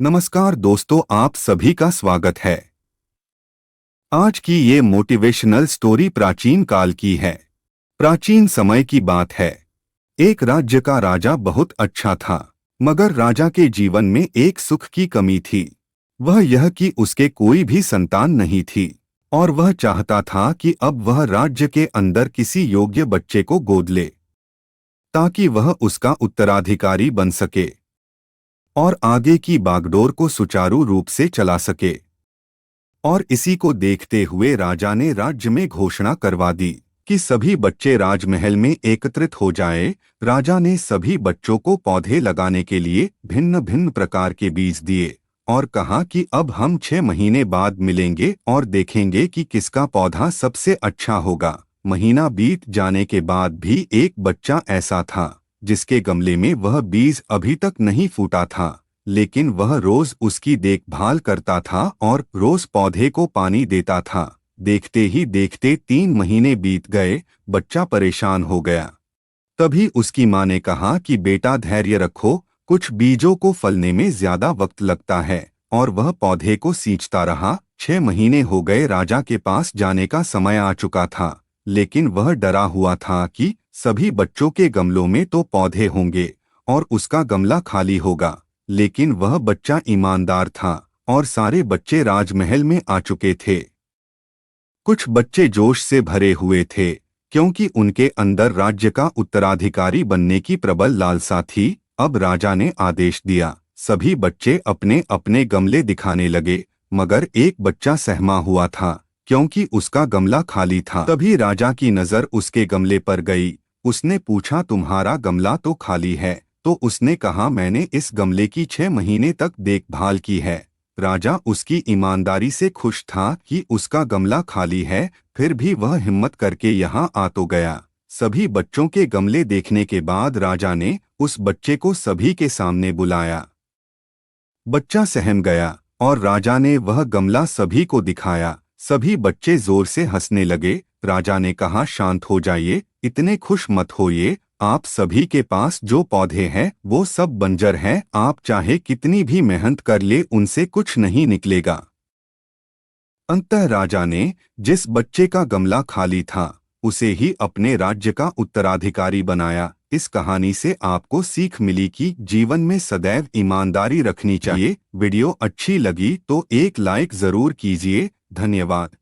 नमस्कार दोस्तों, आप सभी का स्वागत है। आज की ये मोटिवेशनल स्टोरी प्राचीन काल की है। प्राचीन समय की बात है। एक राज्य का राजा बहुत अच्छा था, मगर राजा के जीवन में एक सुख की कमी थी। वह यह कि उसके कोई भी संतान नहीं थी और वह चाहता था कि अब वह राज्य के अंदर किसी योग्य बच्चे को गोद ले, ताकि वह उसका उत्तराधिकारी बन सके और आगे की बागडोर को सुचारू रूप से चला सके। और इसी को देखते हुए राजा ने राज्य में घोषणा करवा दी कि सभी बच्चे राजमहल में एकत्रित हो जाएं। राजा ने सभी बच्चों को पौधे लगाने के लिए भिन्न भिन्न प्रकार के बीज दिए और कहा कि अब हम 6 महीने बाद मिलेंगे और देखेंगे कि किसका पौधा सबसे अच्छा होगा। महीना बीत जाने के बाद भी एक बच्चा ऐसा था जिसके गमले में वह बीज अभी तक नहीं फूटा था, लेकिन वह रोज उसकी देखभाल करता था और रोज पौधे को पानी देता था। देखते ही देखते 3 महीने बीत गए। बच्चा परेशान हो गया। तभी उसकी माँ ने कहा कि बेटा धैर्य रखो, कुछ बीजों को फलने में ज्यादा वक्त लगता है। और वह पौधे को सींचता रहा। 6 महीने हो गए। राजा के पास जाने का समय आ चुका था, लेकिन वह डरा हुआ था कि सभी बच्चों के गमलों में तो पौधे होंगे और उसका गमला खाली होगा। लेकिन वह बच्चा ईमानदार था और सारे बच्चे राजमहल में आ चुके थे। कुछ बच्चे जोश से भरे हुए थे क्योंकि उनके अंदर राज्य का उत्तराधिकारी बनने की प्रबल लालसा थी। अब राजा ने आदेश दिया, सभी बच्चे अपने अपने गमले दिखाने लगे, मगर एक बच्चा सहमा हुआ था क्योंकि उसका गमला खाली था। तभी राजा की नजर उसके गमले पर गई। उसने पूछा, तुम्हारा गमला तो खाली है? तो उसने कहा, मैंने इस गमले की 6 महीने तक देखभाल की है। राजा उसकी ईमानदारी से खुश था कि उसका गमला खाली है, फिर भी वह हिम्मत करके यहाँ आ तो गया। सभी बच्चों के गमले देखने के बाद राजा ने उस बच्चे को सभी के सामने बुलाया। बच्चा सहम गया और राजा ने वह गमला सभी को दिखाया। सभी बच्चे जोर से हंसने लगे। राजा ने कहा, शांत हो जाइए, इतने खुश मत होइए। आप सभी के पास जो पौधे हैं वो सब बंजर हैं। आप चाहे कितनी भी मेहनत कर ले, उनसे कुछ नहीं निकलेगा। अंततः राजा ने जिस बच्चे का गमला खाली था उसे ही अपने राज्य का उत्तराधिकारी बनाया। इस कहानी से आपको सीख मिली कि जीवन में सदैव ईमानदारी रखनी चाहिए। वीडियो अच्छी लगी तो एक लाइक जरूर कीजिए। धन्यवाद।